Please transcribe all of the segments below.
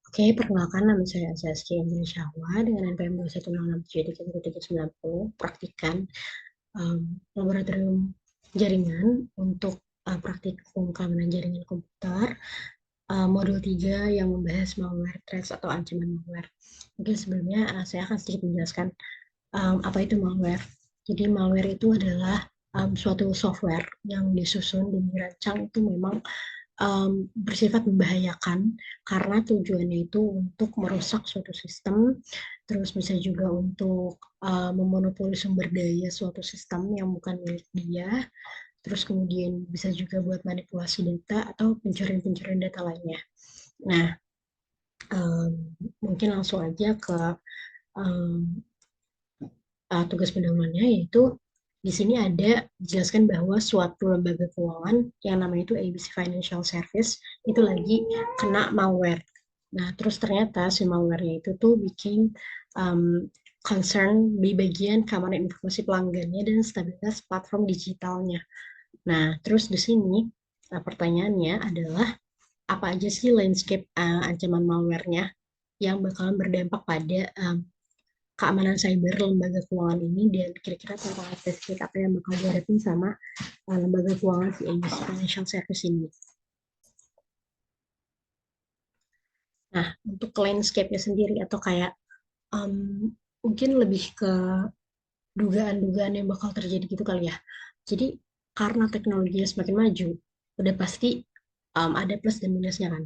Oke, perkenalkan nama saya Zaskia Indonesia dengan NPM 210673390 praktikan laboratorium jaringan untuk praktikum keamanan jaringan komputer modul 3 yang membahas malware threats atau ancaman malware. Mungkin sebelumnya saya akan sedikit menjelaskan apa itu malware. Jadi malware itu adalah suatu software yang disusun dan dirancang itu memang bersifat membahayakan karena tujuannya itu untuk merusak suatu sistem, terus bisa juga untuk memonopoli sumber daya suatu sistem yang bukan milik dia, terus kemudian bisa juga buat manipulasi data atau pencurian-pencurian data lainnya. Nah, um, mungkin langsung aja ke um, tugas pendahuluannya, yaitu di sini ada dijelaskan bahwa suatu lembaga keuangan yang namanya itu ABC Financial Service itu lagi kena malware. Nah, terus ternyata si malware-nya itu tuh bikin um, concern di bagian keamanan informasi pelanggannya dan stabilitas platform digitalnya. Nah, terus di sini pertanyaannya adalah apa aja sih landscape ancaman malware-nya yang bakalan berdampak pada keamanan cyber lembaga keuangan ini, dan kira-kira tantangan spesifik apa yang bakal dihadapi sama lembaga keuangan si ABC Financial Service ini. Nah, untuk landscape-nya sendiri atau kayak um, mungkin lebih ke dugaan-dugaan yang bakal terjadi gitu kali ya. Jadi karena teknologinya semakin maju, udah pasti ada plus dan minusnya kan.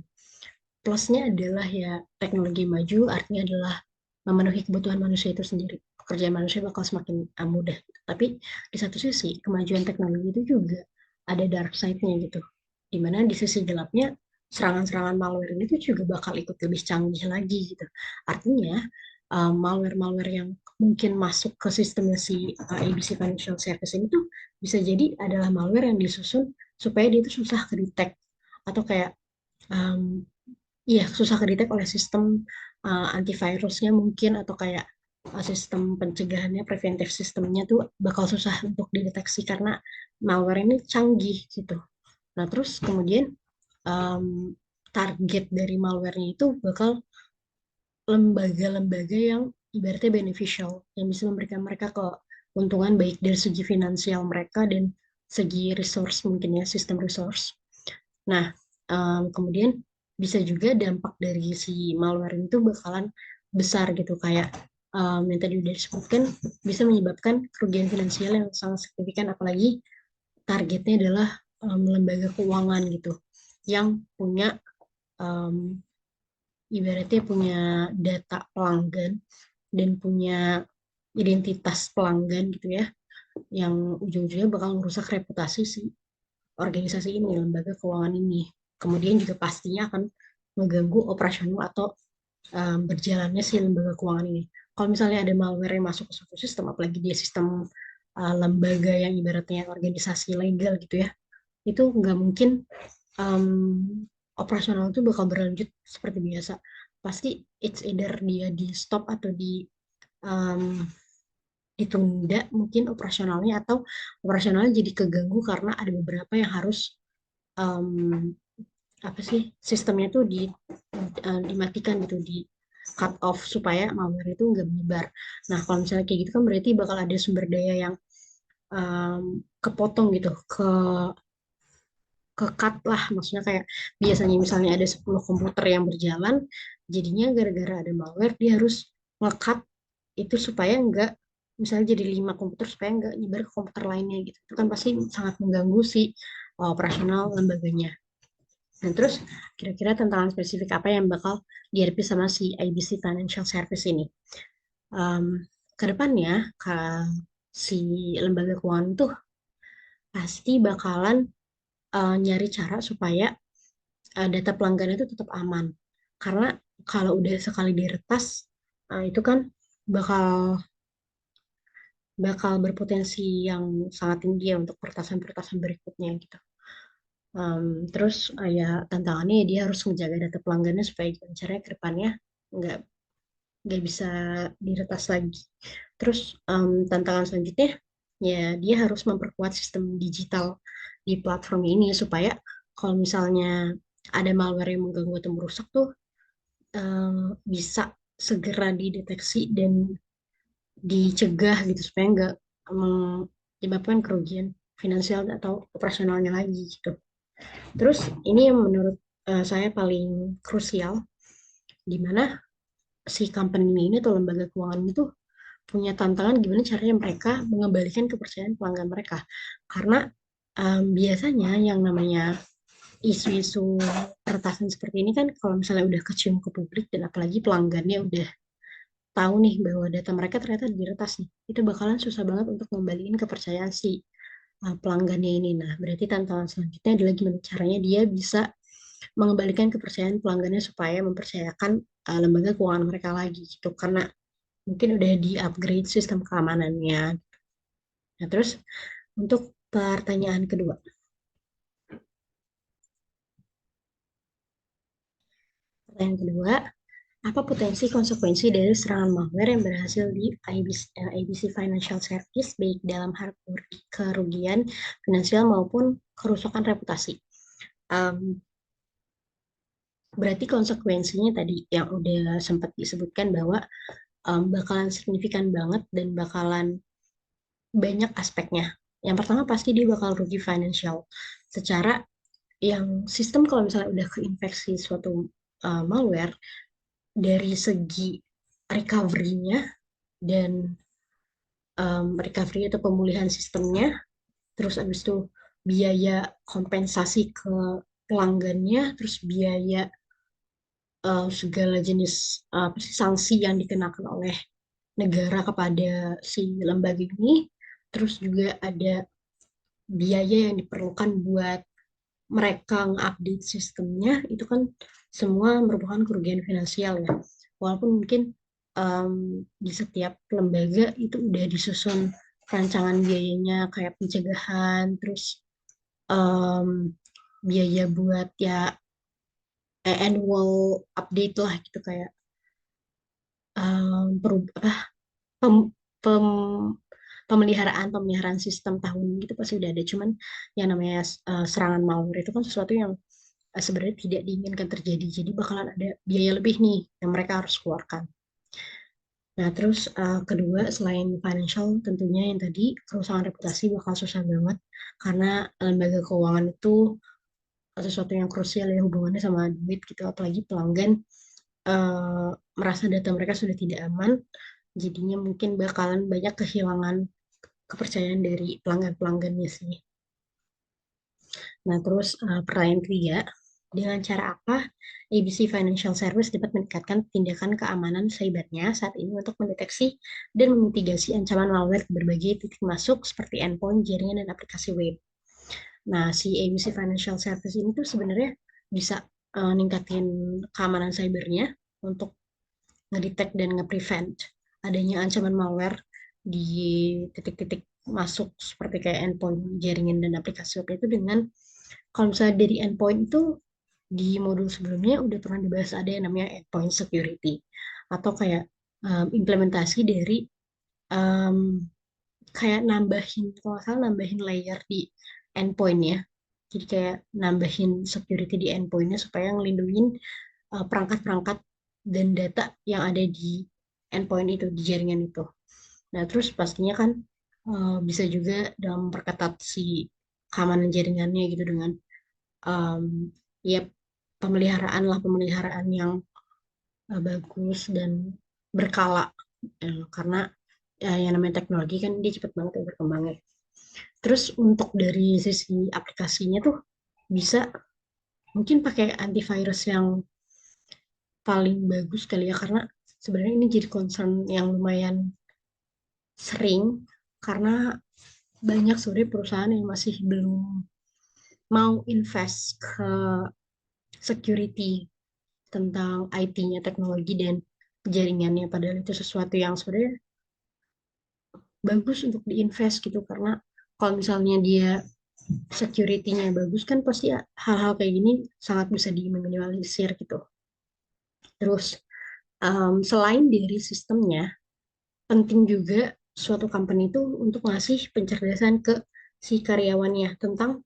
Plusnya adalah ya teknologi maju artinya adalah memenuhi kebutuhan manusia itu sendiri. Pekerjaan manusia bakal semakin mudah. Tapi di satu sisi, kemajuan teknologi itu juga ada dark side-nya gitu. Dimana di sisi gelapnya, serangan-serangan malware ini tuh juga bakal ikut lebih canggih lagi gitu. Artinya, malware-malware yang mungkin masuk ke sistemnya si ABC Financial Service ini tuh bisa jadi adalah malware yang disusun supaya dia itu susah kedetek atau kayak um, iya susah kedetek oleh sistem antivirusnya mungkin atau kayak sistem pencegahannya, preventif sistemnya tuh bakal susah untuk dideteksi karena malware ini canggih gitu. Nah terus kemudian um, target dari malware-nya itu bakal lembaga-lembaga yang ibaratnya beneficial, yang bisa memberikan mereka keuntungan baik dari segi finansial mereka dan segi resource mungkin ya, sistem resource. Nah, kemudian bisa juga dampak dari si malware itu bakalan besar gitu, kayak yang tadi udah disebutkan bisa menyebabkan kerugian finansial yang sangat signifikan, apalagi targetnya adalah lembaga keuangan gitu yang punya um, ibaratnya punya data pelanggan dan punya identitas pelanggan gitu ya, yang ujung-ujungnya bakal merusak reputasi si organisasi ini, lembaga keuangan ini. Kemudian juga pastinya akan mengganggu operasional atau berjalannya si lembaga keuangan ini. Kalau misalnya ada malware yang masuk ke suatu sistem, apalagi dia sistem lembaga yang ibaratnya organisasi legal gitu ya, itu nggak mungkin um, operasional itu bakal berlanjut seperti biasa. Pasti it's either dia di stop atau um, ditunda mungkin operasionalnya, atau operasionalnya jadi keganggu karena ada beberapa yang harus um, apa sih sistemnya tuh dimatikan gitu, di cut off supaya malware itu nggak menyebar. Nah kalau misalnya kayak gitu kan berarti bakal ada sumber daya yang kepotong gitu, ke cut lah, maksudnya kayak biasanya misalnya ada 10 komputer yang berjalan, jadinya gara-gara ada malware dia harus nge-cut itu supaya nggak, misalnya jadi 5 komputer supaya nggak nyebar ke komputer lainnya gitu. Itu kan pasti sangat mengganggu si operasional lembaganya. Dan terus kira-kira tantangan spesifik apa yang bakal dihadapi sama si IBC Financial Service ini? Um, Kedepannya si lembaga keuangan tuh pasti bakalan nyari cara supaya data pelanggan itu tetap aman. Karena kalau udah sekali diretas, itu kan bakal bakal berpotensi yang sangat tinggi ya untuk pertasan-pertasan berikutnya gitu. Terus ya tantangannya ya dia harus menjaga data pelanggannya supaya gimana caranya ke depannya nggak nggak bisa diretas lagi. Terus tantangan selanjutnya ya dia harus memperkuat sistem digital di platform ini supaya kalau misalnya ada malware yang mengganggu atau merusak tuh bisa segera dideteksi dan dicegah gitu supaya nggak menyebabkan kerugian finansial atau operasionalnya lagi gitu. Terus ini yang menurut saya paling krusial, di mana si company ini atau lembaga keuangan itu punya tantangan gimana caranya mereka mengembalikan kepercayaan pelanggan mereka. Karena biasanya yang namanya isu-isu peretasan seperti ini kan kalau misalnya udah kecium ke publik dan apalagi pelanggannya udah tahu nih bahwa data mereka ternyata diretas nih, itu bakalan susah banget untuk ngembaliin kepercayaan si pelanggannya ini. Nah, berarti tantangan selanjutnya adalah gimana caranya dia bisa mengembalikan kepercayaan pelanggannya supaya mempercayakan lembaga keuangan mereka lagi gitu. Karena mungkin udah di-upgrade sistem keamanannya. Nah, terus untuk pertanyaan kedua. Pertanyaan kedua, apa potensi konsekuensi dari serangan malware yang berhasil di ABC Financial Service baik dalam hal kerugian finansial maupun kerusakan reputasi? Um, Berarti konsekuensinya tadi yang udah sempat disebutkan bahwa bakalan signifikan banget dan bakalan banyak aspeknya. Yang pertama pasti dia bakal rugi financial. Secara yang sistem kalau misalnya udah keinfeksi suatu malware, dari segi recovery-nya dan recovery atau pemulihan sistemnya, terus abis itu biaya kompensasi ke pelanggannya, terus biaya segala jenis sanksi yang dikenakan oleh negara kepada si lembaga ini, terus juga ada biaya yang diperlukan buat mereka nge-update sistemnya, itu kan semua merupakan kerugian finansial ya. Walaupun mungkin di setiap lembaga itu udah disusun rancangan biayanya kayak pencegahan, terus um, biaya buat ya annual update lah gitu kayak apa pem- pem- pemeliharaan sistem tahun gitu pasti udah ada. Cuman yang namanya serangan malware itu kan sesuatu yang sebenarnya tidak diinginkan terjadi. Jadi bakalan ada biaya lebih nih yang mereka harus keluarkan. Nah, terus kedua, selain financial, tentunya yang tadi kerusakan reputasi bakal susah banget karena lembaga keuangan itu sesuatu yang krusial ya hubungannya sama duit gitu, apalagi pelanggan eh, merasa data mereka sudah tidak aman, jadinya mungkin bakalan banyak kehilangan kepercayaan dari pelanggan-pelanggannya sih. Nah, terus pertanyaan ketiga, dengan cara apa ABC Financial Service dapat meningkatkan tindakan keamanan cybernya saat ini untuk mendeteksi dan memitigasi ancaman malware ke berbagai titik masuk seperti endpoint, jaringan, dan aplikasi web. Nah, si ABC Financial Service ini tuh sebenarnya bisa ningkatin keamanan cybernya untuk ngedetect dan nge-prevent adanya ancaman malware di titik-titik masuk seperti kayak endpoint, jaringan, dan aplikasi web itu dengan kalau misalnya dari endpoint itu di modul sebelumnya udah pernah dibahas ada yang namanya endpoint security atau kayak implementasi dari um, kayak nambahin kalau nggak salah nambahin layer di endpoint ya. Jadi kayak nambahin security di endpointnya supaya ngelindungin perangkat-perangkat dan data yang ada di endpoint itu di jaringan itu. Nah terus pastinya kan bisa juga dalam memperketat si keamanan jaringannya gitu dengan um, ya pemeliharaan yang bagus dan berkala. Karena yang namanya teknologi kan dia cepat banget ya berkembangnya. Terus untuk dari sisi aplikasinya tuh bisa mungkin pakai antivirus yang paling bagus kali ya karena sebenarnya ini jadi concern yang lumayan sering karena banyak sebenarnya perusahaan yang masih belum mau invest ke security tentang IT-nya, teknologi dan jaringannya. Padahal itu sesuatu yang sebenarnya bagus untuk diinvest gitu karena kalau misalnya dia security-nya bagus kan pasti hal-hal kayak gini sangat bisa diminimalisir gitu. Terus selain dari sistemnya, penting juga suatu company itu untuk ngasih pencerdasan ke si karyawannya tentang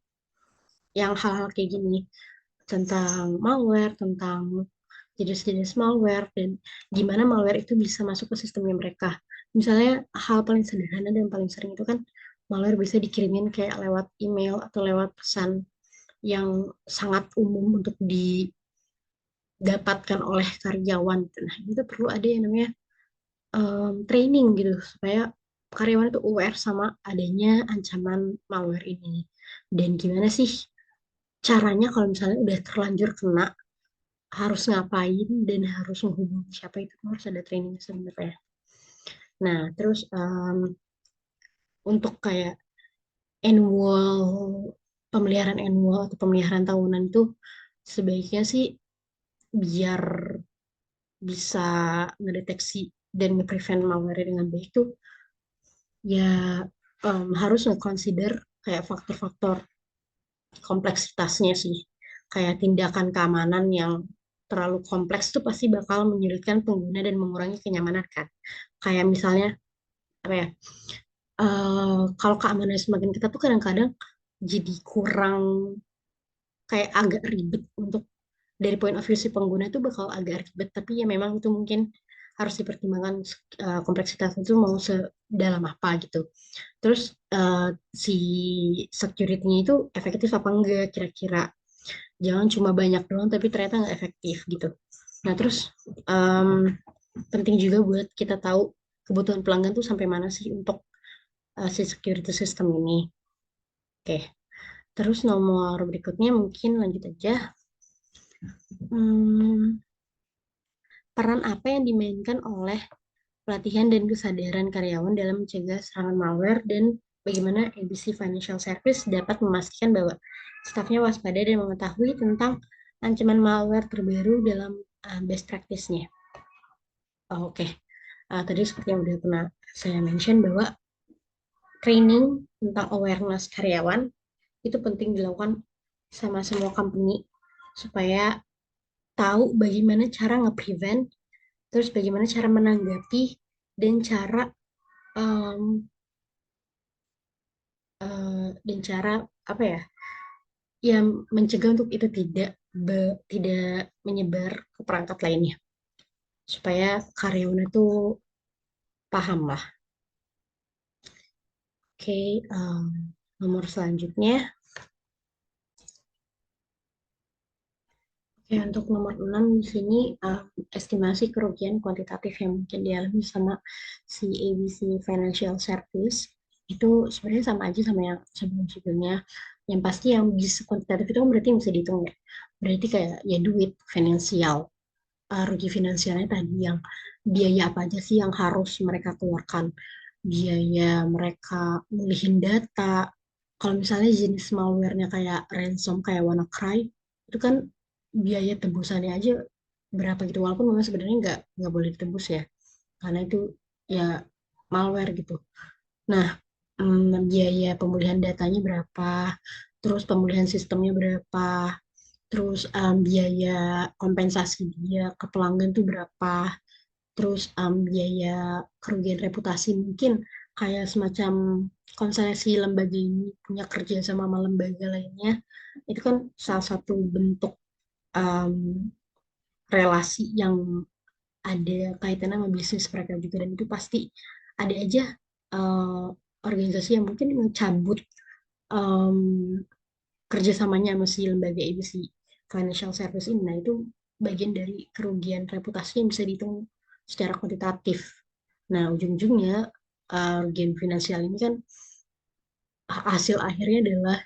yang hal-hal kayak gini, tentang malware, tentang jenis-jenis malware dan gimana malware itu bisa masuk ke sistemnya mereka. Misalnya hal paling sederhana dan paling sering itu kan malware bisa dikirimin kayak lewat email atau lewat pesan yang sangat umum untuk didapatkan oleh karyawan. Nah, itu perlu ada yang namanya training gitu supaya karyawan itu aware sama adanya ancaman malware ini. Dan gimana sih caranya kalau misalnya udah terlanjur kena harus ngapain dan harus menghubungi siapa itu harus ada training sebenarnya. Nah, terus untuk kayak annual pemeliharaan annual atau pemeliharaan tahunan itu sebaiknya sih biar bisa ngedeteksi dan nge-prevent malware dengan baik tuh ya harus nge-consider kayak faktor-faktor kompleksitasnya sih. Kayak tindakan keamanan yang terlalu kompleks tuh pasti bakal menyulitkan pengguna dan mengurangi kenyamanan kan. Kayak misalnya apa ya? Kalau keamanan semakin ketat tuh kadang-kadang jadi kurang kayak agak ribet untuk dari point of view si pengguna itu bakal agak ribet tapi ya memang itu mungkin harus dipertimbangkan kompleksitas itu mau sedalam apa gitu. Terus si security-nya itu efektif apa enggak kira-kira. Jangan cuma banyak doang tapi ternyata nggak efektif gitu. Nah terus em, penting juga buat kita tahu kebutuhan pelanggan tuh sampai mana sih untuk si security system ini. Oke, terus nomor berikutnya mungkin lanjut aja. Hmm, peran apa yang dimainkan oleh pelatihan dan kesadaran karyawan dalam mencegah serangan malware dan bagaimana ABC Financial Service dapat memastikan bahwa stafnya waspada dan mengetahui tentang ancaman malware terbaru dalam best practice-nya. Oh, oke. Tadi seperti yang udah pernah saya mention bahwa training tentang awareness karyawan itu penting dilakukan sama semua company supaya tahu bagaimana cara nge-prevent, terus bagaimana cara menanggapi dan cara em, dan cara apa ya yang mencegah untuk itu tidak menyebar ke perangkat lainnya supaya karyawan itu paham lah. Oke, nomor selanjutnya. Oke, untuk nomor 6 di sini estimasi kerugian kuantitatif yang mungkin dialami sama si ABC Financial Service itu sebenarnya sama aja sama yang sebelum-sebelumnya. Yang pasti yang bisa kuantitatif itu kan berarti yang bisa dihitung ya. Berarti kayak ya duit, finansial, rugi finansialnya tadi yang biaya apa aja sih yang harus mereka keluarkan. Biaya mereka ngulihin data. Kalau misalnya jenis malware-nya kayak ransom, kayak WannaCry, itu kan biaya tebusannya aja berapa gitu. Walaupun memang sebenarnya nggak boleh ditebus ya. Karena itu ya malware gitu. Nah, biaya pemulihan datanya berapa, terus pemulihan sistemnya berapa, terus biaya kompensasi dia ke pelanggan tuh berapa, terus biaya kerugian reputasi mungkin kayak semacam konsultasi lembaga ini punya kerja sama lembaga lainnya, itu kan salah satu bentuk um, relasi yang ada kaitannya sama bisnis mereka juga dan itu pasti ada aja uh, organisasi yang mungkin mencabut um, kerjasamanya sama si lembaga ABC Financial Service ini. Nah, itu bagian dari kerugian reputasi yang bisa dihitung secara kuantitatif. Nah, ujung-ujungnya kerugian finansial ini kan hasil akhirnya adalah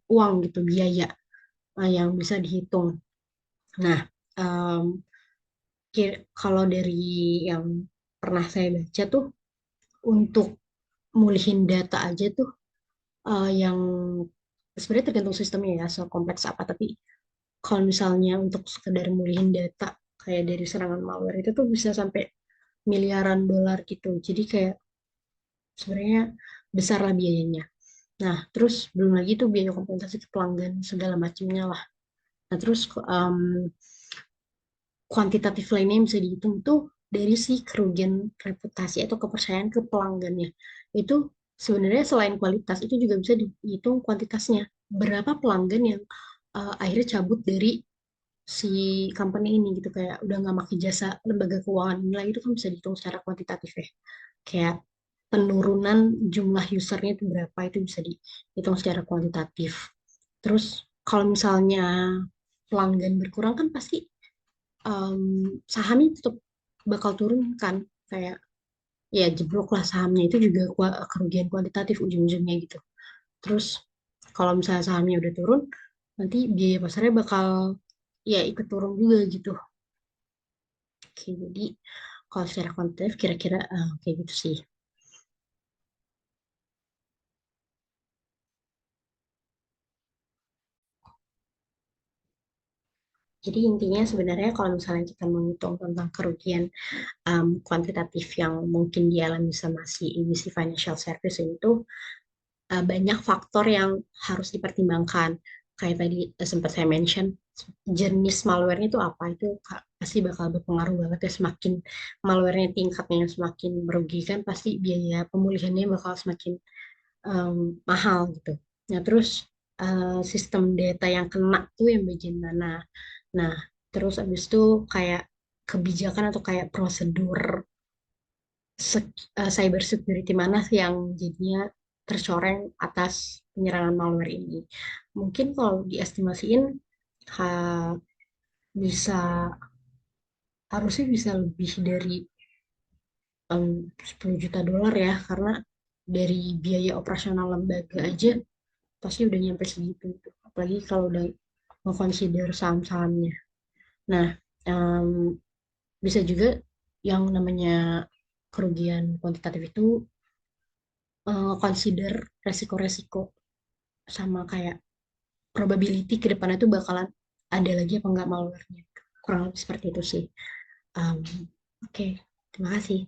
uang gitu, biaya yang bisa dihitung. Nah, um, kalau dari yang pernah saya baca tuh, untuk mulihin data aja tuh yang sebenarnya tergantung sistemnya ya, sekompleks apa. Tapi kalau misalnya untuk sekedar mulihin data kayak dari serangan malware itu tuh bisa sampai miliaran dolar gitu. Jadi kayak sebenarnya besar lah biayanya. Nah, terus belum lagi tuh biaya kompensasi ke pelanggan segala macamnya lah. Nah, terus kuantitatif lainnya yang bisa dihitung tuh dari si kerugian reputasi atau kepercayaan ke pelanggannya. Itu sebenarnya selain kualitas itu juga bisa dihitung kuantitasnya. Berapa pelanggan yang akhirnya cabut dari si company ini gitu, kayak udah nggak pakai jasa lembaga keuangan ini lagi, itu kan bisa dihitung secara kuantitatif ya. Kayak penurunan jumlah usernya itu berapa, itu bisa dihitung secara kuantitatif. Terus kalau misalnya pelanggan berkurang kan pasti em, sahamnya tetap bakal turun kan, kayak ya jeblok lah sahamnya, itu juga kerugian kuantitatif ujung-ujungnya gitu. Terus kalau misalnya sahamnya udah turun, nanti biaya pasarnya bakal ya ikut turun juga gitu. Oke, jadi kalau secara kuantitatif kira-kira kayak gitu sih. Jadi intinya sebenarnya kalau misalnya kita menghitung tentang kerugian kuantitatif yang mungkin dialami sama si industri financial service itu, banyak faktor yang harus dipertimbangkan. Kayak tadi sempat saya mention, jenis malware-nya itu apa, itu pasti bakal berpengaruh banget ya. Semakin malware-nya tingkatnya semakin merugikan, pasti biaya pemulihannya bakal semakin mahal gitu. Nah, terus sistem data yang kena tuh yang bagian mana. Nah, terus abis itu kayak kebijakan atau kayak prosedur cyber security mana sih yang jadinya tercoreng atas penyerangan malware ini. Mungkin kalau diestimasiin ha- bisa, harusnya bisa lebih dari 10 juta dolar ya, karena dari biaya operasional lembaga aja pasti udah nyampe segitu. Apalagi kalau udah consider saham-sahamnya. Nah, em, bisa juga yang namanya kerugian kuantitatif itu consider resiko-resiko sama kayak probability ke depannya tuh bakalan ada lagi apa enggak malware-nya. Kurang lebih seperti itu sih. Um, Oke, terima kasih.